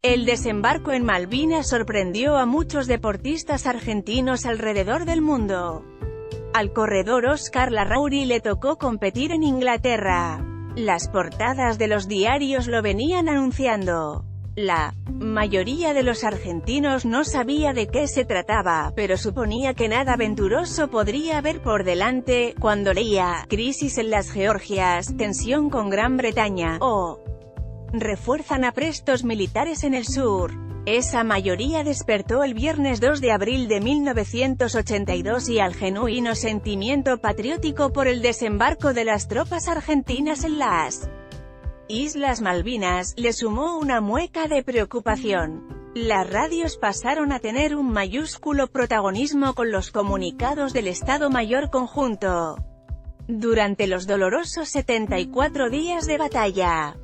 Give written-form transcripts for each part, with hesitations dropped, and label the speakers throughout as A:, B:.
A: El desembarco en Malvinas sorprendió a muchos deportistas argentinos alrededor del mundo. Al corredor Oscar Larrauri le tocó competir en Inglaterra. Las portadas de los diarios lo venían anunciando. La mayoría de los argentinos no sabía de qué se trataba, pero suponía que nada aventuroso podría haber por delante, cuando leía «Crisis en las Georgias, tensión con Gran Bretaña» o «Refuerzan aprestos militares en el sur». Esa mayoría despertó el viernes 2 de abril de 1982 y al genuino sentimiento patriótico por el desembarco de las tropas argentinas en las Islas Malvinas le sumó una mueca de preocupación. Las radios pasaron a tener un mayúsculo protagonismo con los comunicados del Estado Mayor Conjunto durante los dolorosos 74 días de batalla.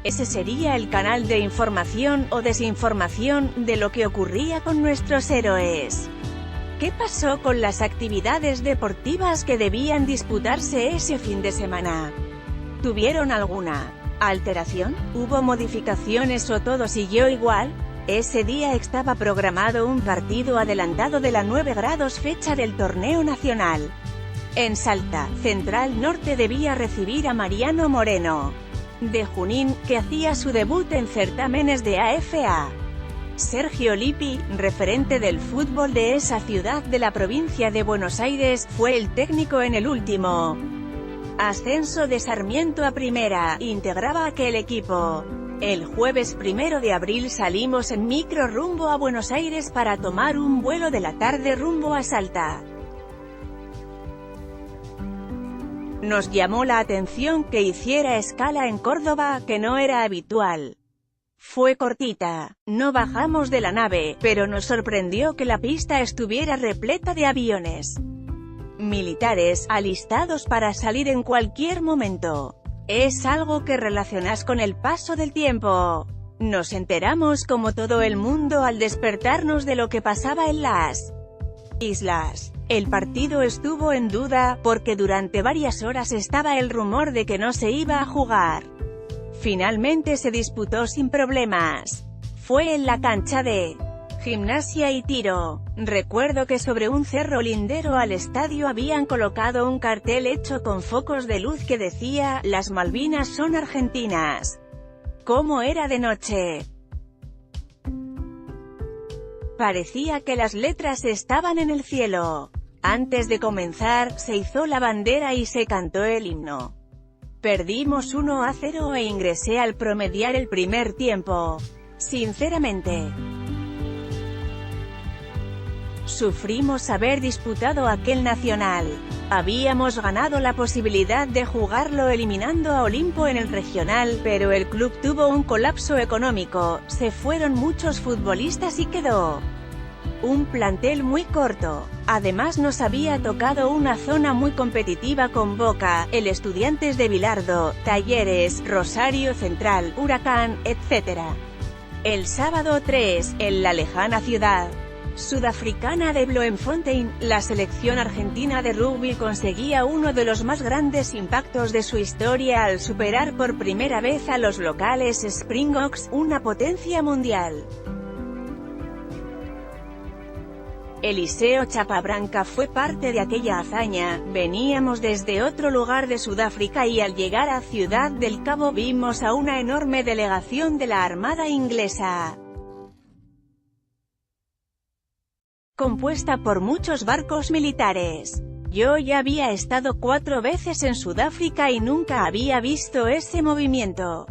A: Ese sería el canal de información o desinformación de lo que ocurría con nuestros héroes. ¿Qué pasó con las actividades deportivas que debían disputarse ese fin de semana? ¿Tuvieron alguna alteración? ¿Hubo modificaciones o todo siguió igual? Ese día estaba programado un partido adelantado de la 9 grados fecha del torneo nacional. En Salta, Central Norte debía recibir a Mariano Moreno, de Junín, que hacía su debut en certámenes de AFA. Sergio Lippi, referente del fútbol de esa ciudad de la provincia de Buenos Aires, fue el técnico en el último ascenso de Sarmiento a Primera, integraba aquel equipo. El jueves 1 de abril salimos en micro rumbo a Buenos Aires para tomar un vuelo de la tarde rumbo a Salta. Nos llamó la atención que hiciera escala en Córdoba, que no era habitual. Fue cortita, no bajamos de la nave, pero nos sorprendió que la pista estuviera repleta de aviones militares, alistados para salir en cualquier momento. Es algo que relacionas con el paso del tiempo. Nos enteramos como todo el mundo al despertarnos de lo que pasaba en las islas. El partido estuvo en duda, porque durante varias horas estaba el rumor de que no se iba a jugar. Finalmente se disputó sin problemas. Fue en la cancha de Gimnasia y Tiro. Recuerdo que sobre un cerro lindero al estadio habían colocado un cartel hecho con focos de luz que decía, «Las Malvinas son argentinas». ¿Cómo era de noche? Parecía que las letras estaban en el cielo. Antes de comenzar, se izó la bandera y se cantó el himno. Perdimos 1-0 e ingresé al promediar el primer tiempo. Sinceramente, sufrimos haber disputado aquel nacional. Habíamos ganado la posibilidad de jugarlo eliminando a Olimpo en el regional, pero el club tuvo un colapso económico, se fueron muchos futbolistas y quedó un plantel muy corto. Además nos había tocado una zona muy competitiva con Boca, el Estudiantes de Bilardo, Talleres, Rosario Central, Huracán, etc. El sábado 3, en la lejana ciudad sudafricana de Bloemfontein, la selección argentina de rugby conseguía uno de los más grandes impactos de su historia al superar por primera vez a los locales Springboks, una potencia mundial. Eliseo Chapabranca fue parte de aquella hazaña. Veníamos desde otro lugar de Sudáfrica y al llegar a Ciudad del Cabo vimos a una enorme delegación de la Armada inglesa, compuesta por muchos barcos militares. Yo ya había estado 4 veces en Sudáfrica y nunca había visto ese movimiento.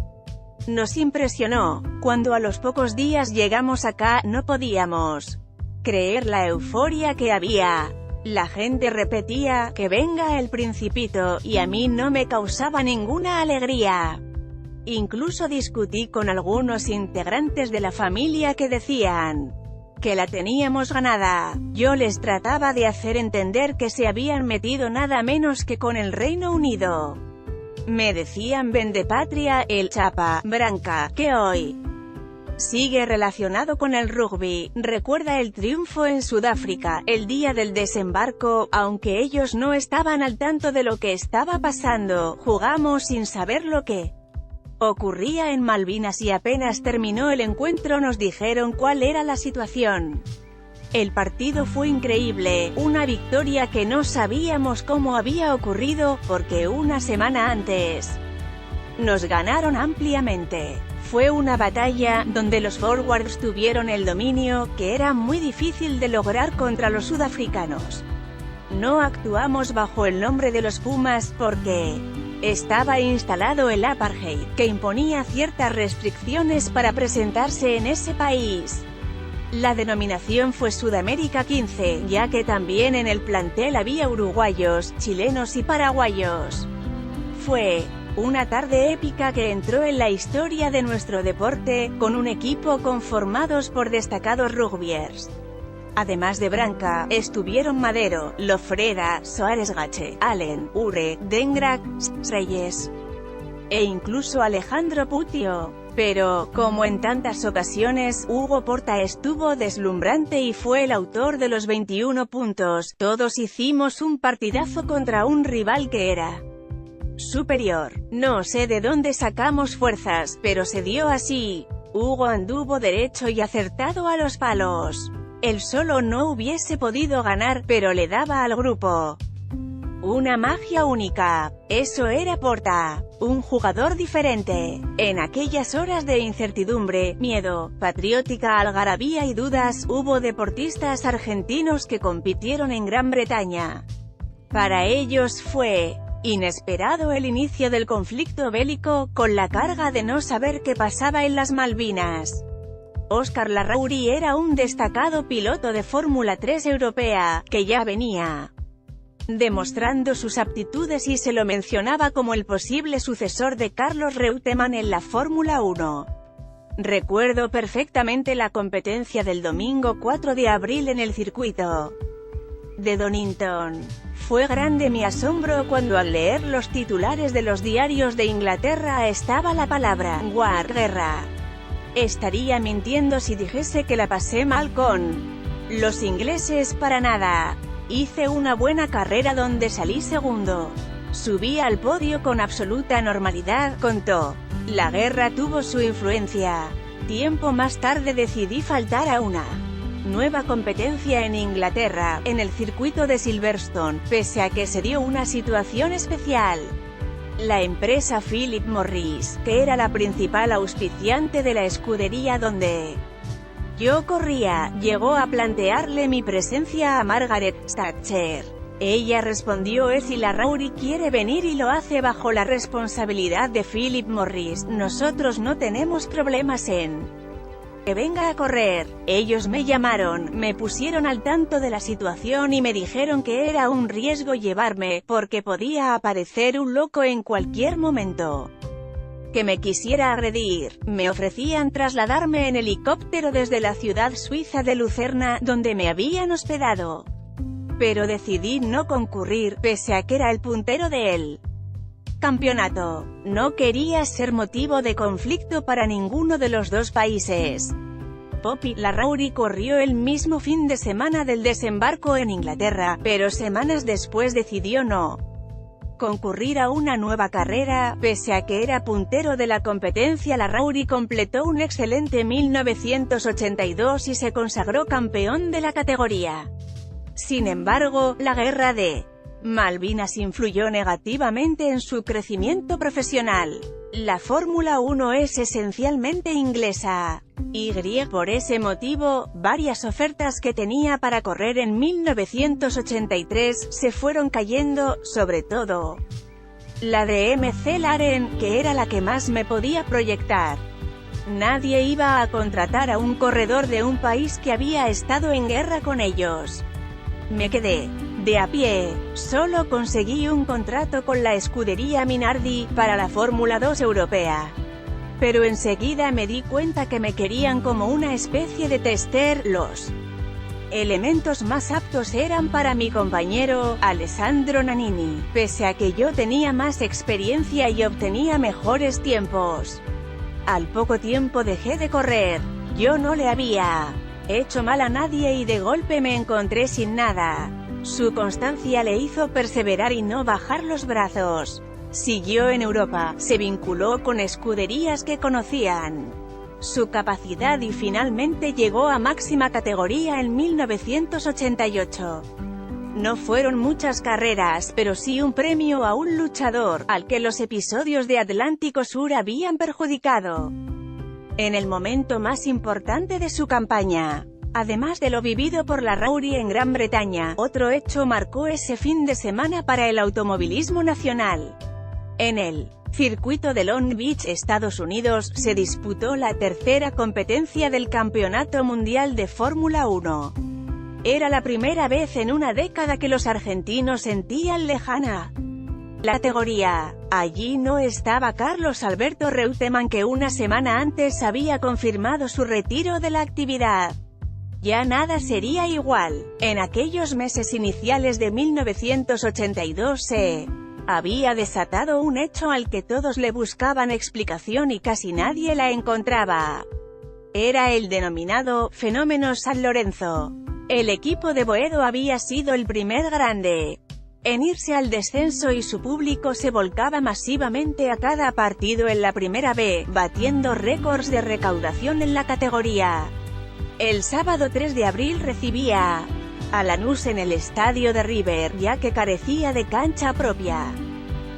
A: Nos impresionó. Cuando a los pocos días llegamos acá, no podíamos creer la euforia que había. La gente repetía, «que venga el Principito», y a mí no me causaba ninguna alegría. Incluso discutí con algunos integrantes de la familia que decían que la teníamos ganada. Yo les trataba de hacer entender que se habían metido nada menos que con el Reino Unido. Me decían «Vendepatria», el Chapa Branca, que hoy sigue relacionado con el rugby, recuerda el triunfo en Sudáfrica, el día del desembarco, aunque ellos no estaban al tanto de lo que estaba pasando, jugamos sin saber lo que Ocurría en Malvinas y apenas terminó el encuentro nos dijeron cuál era la situación. El partido fue increíble, una victoria que no sabíamos cómo había ocurrido, porque una semana antes nos ganaron ampliamente. Fue una batalla, donde los forwards tuvieron el dominio, que era muy difícil de lograr contra los sudafricanos. No actuamos bajo el nombre de los Pumas, porque estaba instalado el apartheid, que imponía ciertas restricciones para presentarse en ese país. La denominación fue Sudamérica 15, ya que también en el plantel había uruguayos, chilenos y paraguayos. Fue una tarde épica que entró en la historia de nuestro deporte, con un equipo conformados por destacados rugbyers. Además de Branca, estuvieron Madero, Lofreda, Soares Gache, Allen, Ure, Dengrac, Reyes e incluso Alejandro Putio. Pero, como en tantas ocasiones, Hugo Porta estuvo deslumbrante y fue el autor de los 21 puntos. Todos hicimos un partidazo contra un rival que era superior. No sé de dónde sacamos fuerzas, pero se dio así. Hugo anduvo derecho y acertado a los palos. Él solo no hubiese podido ganar, pero le daba al grupo una magia única. Eso era Porta, un jugador diferente. En aquellas horas de incertidumbre, miedo, patriótica algarabía y dudas, hubo deportistas argentinos que compitieron en Gran Bretaña. Para ellos fue inesperado el inicio del conflicto bélico, con la carga de no saber qué pasaba en las Malvinas. Óscar Larrauri era un destacado piloto de Fórmula 3 europea, que ya venía demostrando sus aptitudes y se lo mencionaba como el posible sucesor de Carlos Reutemann en la Fórmula 1. Recuerdo perfectamente la competencia del domingo 4 de abril en el circuito de Donington. Fue grande mi asombro cuando al leer los titulares de los diarios de Inglaterra estaba la palabra «War», guerra. Estaría mintiendo si dijese que la pasé mal con los ingleses, para nada. Hice una buena carrera donde salí segundo. Subí al podio con absoluta normalidad, contó. La guerra tuvo su influencia. Tiempo más tarde decidí faltar a una nueva competencia en Inglaterra, en el circuito de Silverstone, pese a que se dio una situación especial. La empresa Philip Morris, que era la principal auspiciante de la escudería donde yo corría, llegó a plantearle mi presencia a Margaret Thatcher. Ella respondió: si Larrauri quiere venir y lo hace bajo la responsabilidad de Philip Morris, nosotros no tenemos problemas en que venga a correr. Ellos me llamaron, me pusieron al tanto de la situación y me dijeron que era un riesgo llevarme, porque podía aparecer un loco en cualquier momento que me quisiera agredir. Me ofrecían trasladarme en helicóptero desde la ciudad suiza de Lucerna, donde me habían hospedado. Pero decidí no concurrir, pese a que era el puntero del campeonato. No quería ser motivo de conflicto para ninguno de los dos países. Poppy Larrauri corrió el mismo fin de semana del desembarco en Inglaterra, pero semanas después decidió no concurrir a una nueva carrera. Pese a que era puntero de la competencia, Larrauri completó un excelente 1982 y se consagró campeón de la categoría. Sin embargo, la guerra de Malvinas influyó negativamente en su crecimiento profesional. La Fórmula 1 es esencialmente inglesa. Por ese motivo, varias ofertas que tenía para correr en 1983 se fueron cayendo, sobre todo la de McLaren, que era la que más me podía proyectar. Nadie iba a contratar a un corredor de un país que había estado en guerra con ellos. Me quedé de a pie. Solo conseguí un contrato con la escudería Minardi, para la Fórmula 2 europea. Pero enseguida me di cuenta que me querían como una especie de tester. Los elementos más aptos eran para mi compañero, Alessandro Nannini, pese a que yo tenía más experiencia y obtenía mejores tiempos. Al poco tiempo dejé de correr. Yo no le había hecho mal a nadie y de golpe me encontré sin nada. Su constancia le hizo perseverar y no bajar los brazos. Siguió en Europa, se vinculó con escuderías que conocían su capacidad y finalmente llegó a máxima categoría en 1988. No fueron muchas carreras, pero sí un premio a un luchador, al que los episodios de Atlántico Sur habían perjudicado en el momento más importante de su campaña. Además de lo vivido por la Rowdy en Gran Bretaña, otro hecho marcó ese fin de semana para el automovilismo nacional. En el circuito de Long Beach, Estados Unidos, se disputó la tercera competencia del Campeonato Mundial de Fórmula 1. Era la primera vez en una década que los argentinos sentían lejana la categoría. Allí no estaba Carlos Alberto Reutemann, que una semana antes había confirmado su retiro de la actividad. Ya nada sería igual. En aquellos meses iniciales de 1982 se había desatado un hecho al que todos le buscaban explicación y casi nadie la encontraba. Era el denominado fenómeno San Lorenzo. El equipo de Boedo había sido el primer grande en irse al descenso y su público se volcaba masivamente a cada partido en la Primera B, batiendo récords de recaudación en la categoría. El sábado 3 de abril recibía a Lanús en el estadio de River, ya que carecía de cancha propia.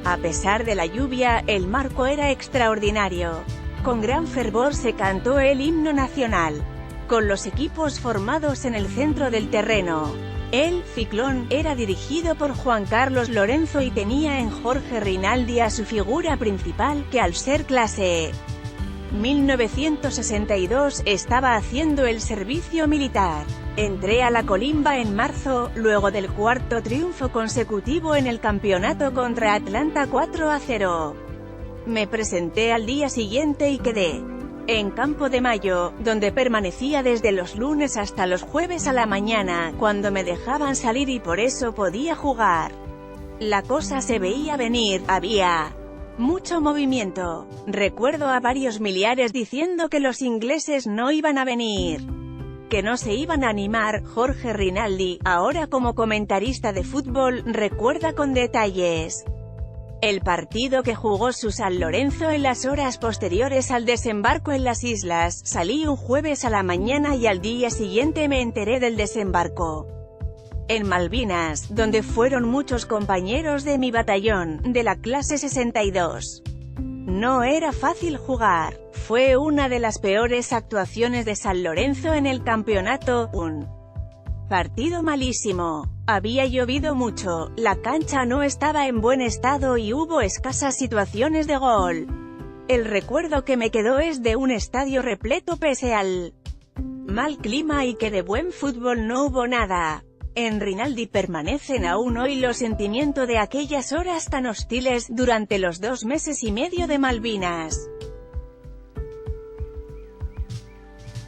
A: A pesar de la lluvia, el marco era extraordinario. Con gran fervor se cantó el himno nacional, con los equipos formados en el centro del terreno. El Ciclón era dirigido por Juan Carlos Lorenzo y tenía en Jorge Rinaldi a su figura principal, que al ser clase 1962 estaba haciendo el servicio militar. Entré a la Colimba en marzo, luego del cuarto triunfo consecutivo en el campeonato contra Atlanta 4-0. Me presenté al día siguiente y quedé en Campo de Mayo, donde permanecía desde los lunes hasta los jueves a la mañana, cuando me dejaban salir y por eso podía jugar. La cosa se veía venir, había mucho movimiento. Recuerdo a varios miliares diciendo que los ingleses no iban a venir, que no se iban a animar. Jorge Rinaldi, ahora como comentarista de fútbol, recuerda con detalles el partido que jugó su San Lorenzo en las horas posteriores al desembarco en las islas. Salí un jueves a la mañana y al día siguiente me enteré del desembarco en Malvinas, donde fueron muchos compañeros de mi batallón, de la clase 62. No era fácil jugar. Fue una de las peores actuaciones de San Lorenzo en el campeonato, un partido malísimo. Había llovido mucho, la cancha no estaba en buen estado y hubo escasas situaciones de gol. El recuerdo que me quedó es de un estadio repleto pese al mal clima y que de buen fútbol no hubo nada. En Rinaldi permanecen aún hoy los sentimientos de aquellas horas tan hostiles, durante los 2 meses y medio de Malvinas.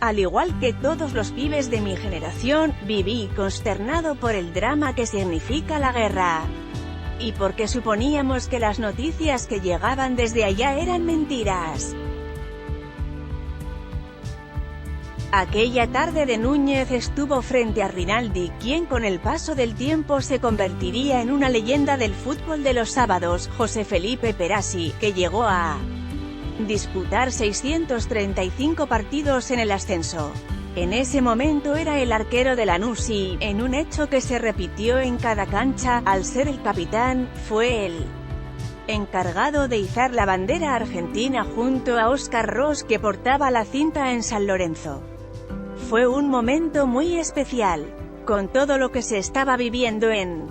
A: Al igual que todos los pibes de mi generación, viví consternado por el drama que significa la guerra. Y porque suponíamos que las noticias que llegaban desde allá eran mentiras. Aquella tarde de Núñez estuvo frente a Rinaldi, quien con el paso del tiempo se convertiría en una leyenda del fútbol de los sábados, José Felipe Perassi, que llegó a disputar 635 partidos en el ascenso. En ese momento era el arquero de Lanús y, en un hecho que se repitió en cada cancha, al ser el capitán, fue el encargado de izar la bandera argentina junto a Óscar Ros, que portaba la cinta en San Lorenzo. Fue un momento muy especial. Con todo lo que se estaba viviendo en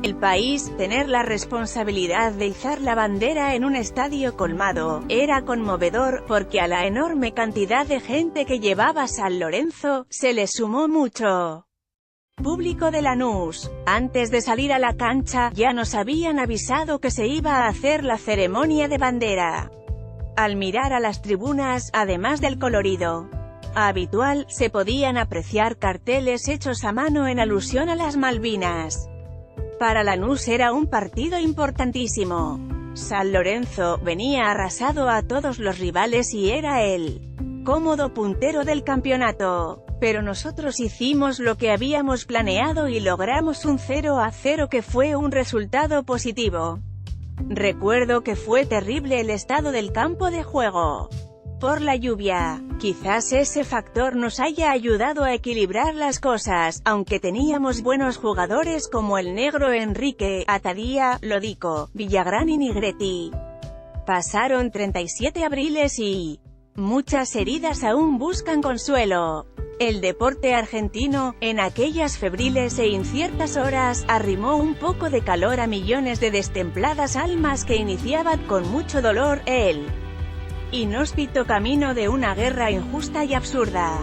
A: el país, tener la responsabilidad de izar la bandera en un estadio colmado era conmovedor, porque a la enorme cantidad de gente que llevaba San Lorenzo, se le sumó mucho público de Lanús. Antes de salir a la cancha, ya nos habían avisado que se iba a hacer la ceremonia de bandera. Al mirar a las tribunas, además del colorido habitual, se podían apreciar carteles hechos a mano en alusión a las Malvinas. Para Lanús era un partido importantísimo. San Lorenzo venía arrasado a todos los rivales y era el cómodo puntero del campeonato. Pero nosotros hicimos lo que habíamos planeado y logramos un 0-0 que fue un resultado positivo. Recuerdo que fue terrible el estado del campo de juego. Por la lluvia. Quizás ese factor nos haya ayudado a equilibrar las cosas, aunque teníamos buenos jugadores como el negro Enrique, Atadía, Lodico, Villagrán y Nigretti. Pasaron 37 abriles y muchas heridas aún buscan consuelo. El deporte argentino, en aquellas febriles e inciertas horas, arrimó un poco de calor a millones de destempladas almas que iniciaban con mucho dolor el inhóspito camino de una guerra injusta y absurda.